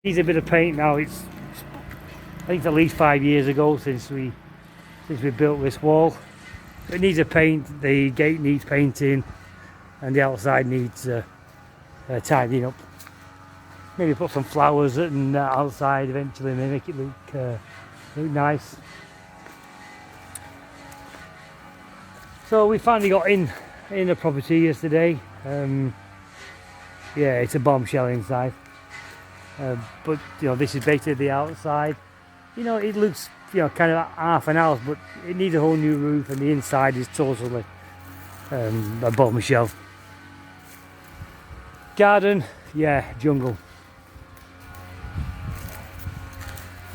Needs a bit of paint now. I think it's at least 5 years ago since we built this wall. It needs a paint. The gate needs painting, and the outside needs tidying up. Maybe put some flowers and outside eventually, and make it look nice. So we finally got in the property yesterday. Yeah, it's a bombshell inside. But this is basically the outside. It looks kind of half an house, but it needs a whole new roof, and the inside is totally a bombshell. Garden, yeah, jungle.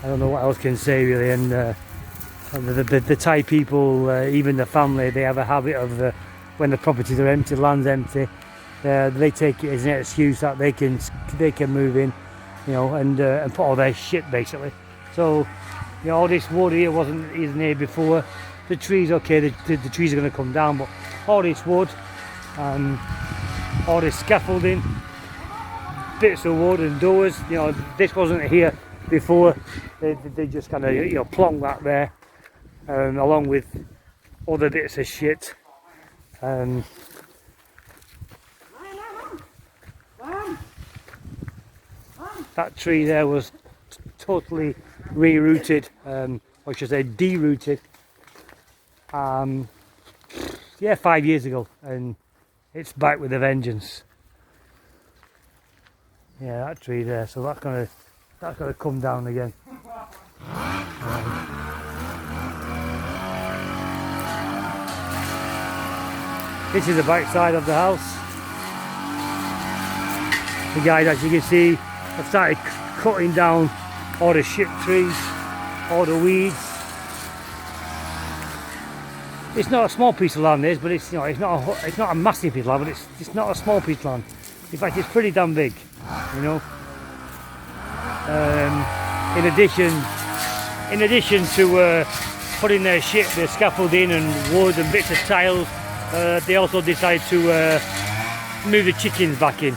I don't know what else can say really. And the Thai people, even the family, they have a habit of when the properties are empty, land's empty, they take it as an excuse that they can move in. And put all their shit basically. So, all this wood here isn't here before. The trees, okay, the trees are going to come down, but all this wood, all this scaffolding, bits of wood and doors, this wasn't here before. They just kind of plonk that there, along with other bits of shit. That tree there was totally rerouted, or should I say derooted, yeah, 5 years ago, and it's back with a vengeance. Yeah, that tree there, so that's gonna come down again. This is the back side of the house. The guys, as you can see, I've started cutting down all the shit trees, all the weeds. It's not a small piece of land, this, but it's it's not a massive piece of land, but it's not a small piece of land. In fact, it's pretty damn big. In addition to putting their shit, the scaffolding and wood and bits of tiles, they also decided to move the chickens back in.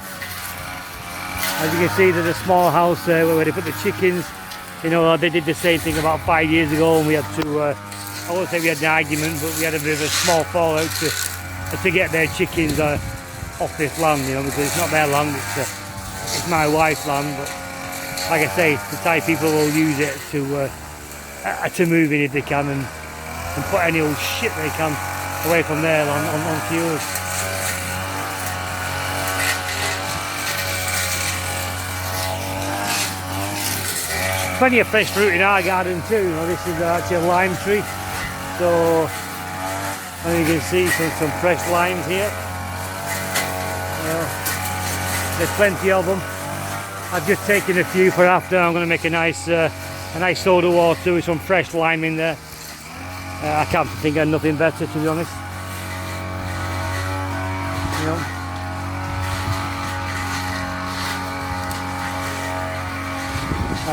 As you can see, there's a small house there where they put the chickens. They did the same thing about 5 years ago, and we had to, I won't say we had an argument, but we had a bit of a small fallout to get their chickens off this land, because it's not their land, it's my wife's land. But like I say, the Thai people will use it to move in if they can, and put any old shit they can away from there onto yours. Plenty of fresh fruit in our garden too. This is actually a lime tree, so and you can see some fresh limes here. There's plenty of them. I've just taken a few for after. I'm going to make a nice soda water with some fresh lime in there. I can't think of nothing better, to be honest.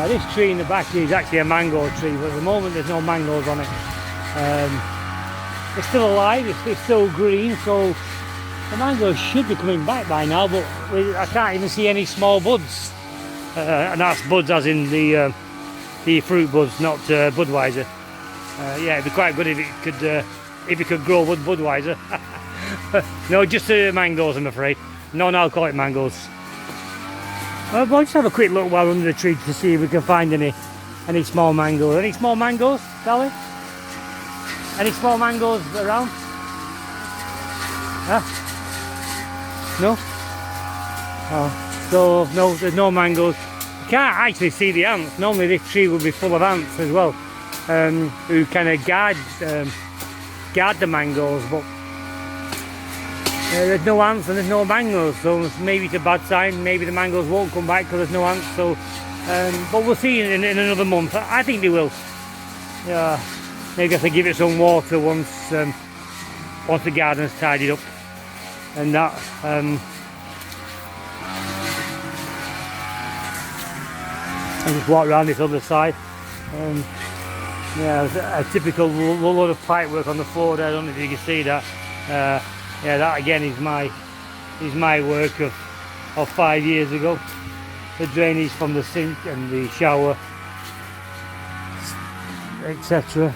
This tree in the back is actually a mango tree, but at the moment there's no mangoes on it. It's still alive, it's still green, so the mangoes should be coming back by now, but I can't even see any small buds. And that's buds as in the fruit buds, not Budweiser. Yeah, it'd be quite good if it could grow Budweiser. No, just mangoes, I'm afraid. Non-alcoholic mangoes. We'll just have a quick look while we're under the tree to see if we can find any small mangoes. Any small mangoes, Sally? Any small mangoes around? Huh? No? Oh, so no, there's no mangoes. You can't actually see the ants. Normally this tree would be full of ants as well, who kind of guard the mangoes, but there's no ants and there's no mangoes, so maybe it's a bad sign. Maybe the mangoes won't come back because there's no ants. So, but we'll see in another month. I think they will. Yeah, maybe I have to give it some water once the garden's tidied up, and that. And just walk around this other side. Yeah, a typical load of pipe work on the floor there. I don't know if you can see that. Yeah, that again is my work of 5 years ago. the drainage from the sink and the shower, etc.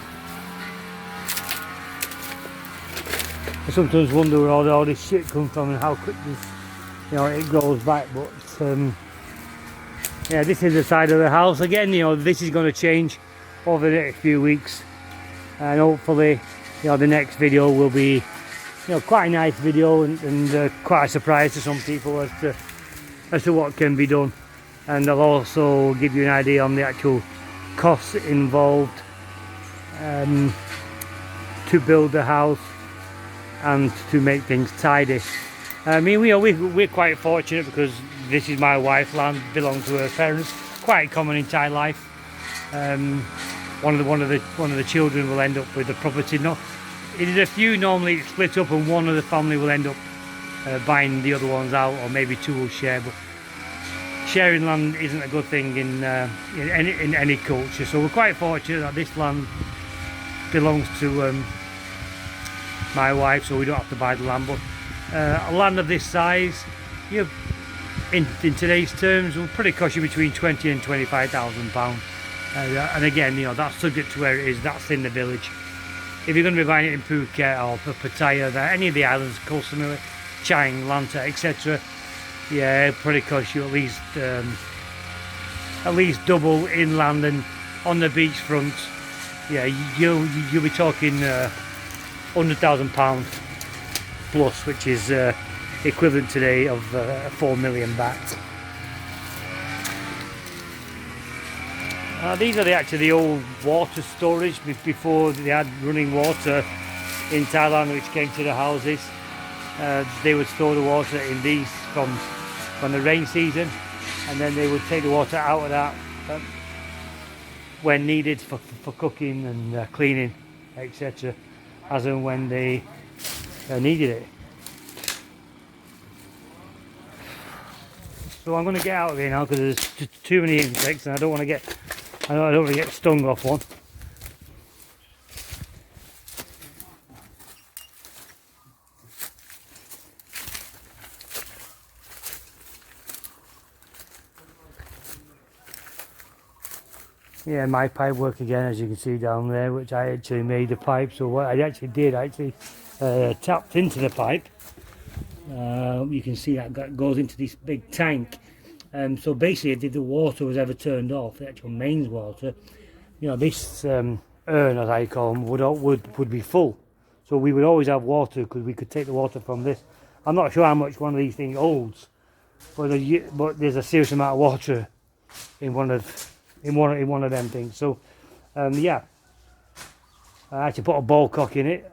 I sometimes wonder where all this shit comes from and how quick this, it grows back. But yeah, this is the side of the house. Again, this is going to change over the next few weeks, and hopefully, the next video will be, quite a nice video and quite a surprise to some people as to what can be done. And I'll also give you an idea on the actual costs involved to build the house and to make things tidy. I mean, we're quite fortunate because this is my wife's land, belongs to her parents. Quite common in Thai life. One of the children will end up with the property. Not, it is a few normally it's split up, and one of the family will end up buying the other ones out, or maybe two will share. But sharing land isn't a good thing in any culture. So we're quite fortunate that this land belongs to my wife, so we don't have to buy the land. But a land of this size, in today's terms, will probably cost you between £20,000 and £25,000. And again, that's subject to where it is. That's in the village. If you're going to be buying it in Phuket or Pattaya, any of the islands, Koh Samui, Chiang, Lanta, etc., yeah, it'll probably cost you at least double inland, and on the beachfront, yeah, you'll be talking £100,000 plus, which is equivalent today of 4 million baht. These are actually the old water storage before they had running water in Thailand, which came to the houses. They would store the water in these from the rain season, and then they would take the water out of that when needed for cooking and cleaning, etc., as and when they needed it. So I'm going to get out of here now because there's too many insects, and I don't want to get stung off one. Yeah, my pipe work again, as you can see down there, which I actually made the pipe. So what I actually did, tapped into the pipe. You can see that goes into this big tank. So basically, if the water was ever turned off, the actual mains water, this urn, as I call them, would be full. So we would always have water because we could take the water from this. I'm not sure how much one of these things holds, but there's a serious amount of water in one of them things. So yeah, I actually put a ball cock in it.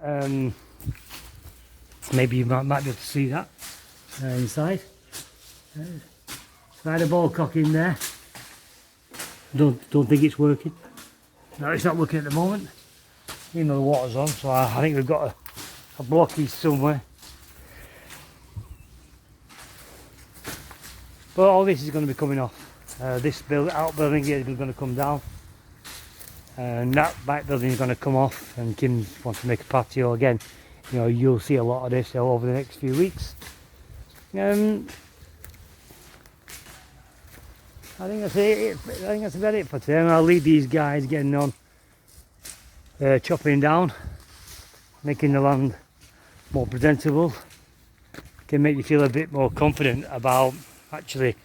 Maybe you might be able to see that inside. So I had a ball cock in there. Don't think it's working. No, it's not working at the moment. Even though the water's on, so I think we've got a blockage somewhere. But all this is going to be coming off. This outbuilding here is going to come down, and that back building is going to come off, and Kim wants to make a patio again. You'll see a lot of this over the next few weeks. I think that's it. I think that's about it for today. And I'll leave these guys getting on, chopping down, making the land more presentable. Can make you feel a bit more confident about actually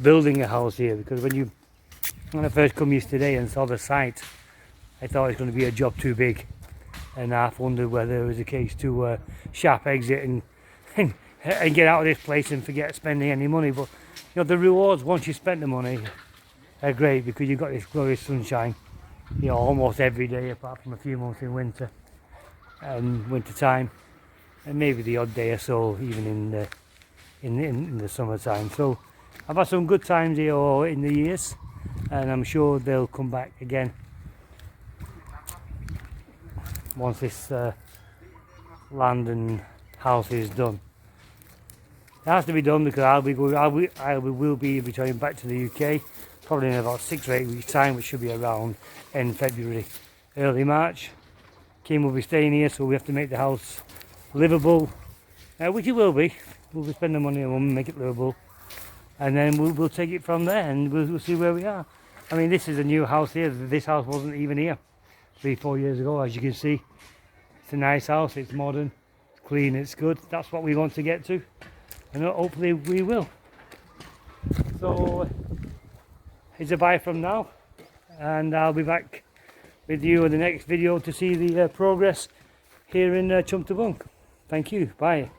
building a house here, because when I first come yesterday and saw the site, I thought it was going to be a job too big, and I half wondered whether it was a case to sharp exit and get out of this place and forget spending any money. But the rewards once you spent the money are great, because you've got this glorious sunshine almost every day, apart from a few months in winter and winter time, and maybe the odd day or so even in the summertime. So I've had some good times here in the years, and I'm sure they'll come back again once this land and house is done. It has to be done because I will be returning back to the UK probably in about 6 or 8 weeks time, which should be around end February, early March. Kim will be staying here, so we have to make the house livable, which it will be. We'll be spending money and we'll make it livable. and then we'll take it from there, and we'll see where we are. I mean, this is a new house here. This house wasn't even here 3-4 years ago, as you can see. It's a nice house, it's modern, it's clean, it's good. That's what we want to get to, and hopefully we will. So it's a bye from now, and I'll be back with you in the next video to see the progress here in Chumtabunk. Thank you, bye.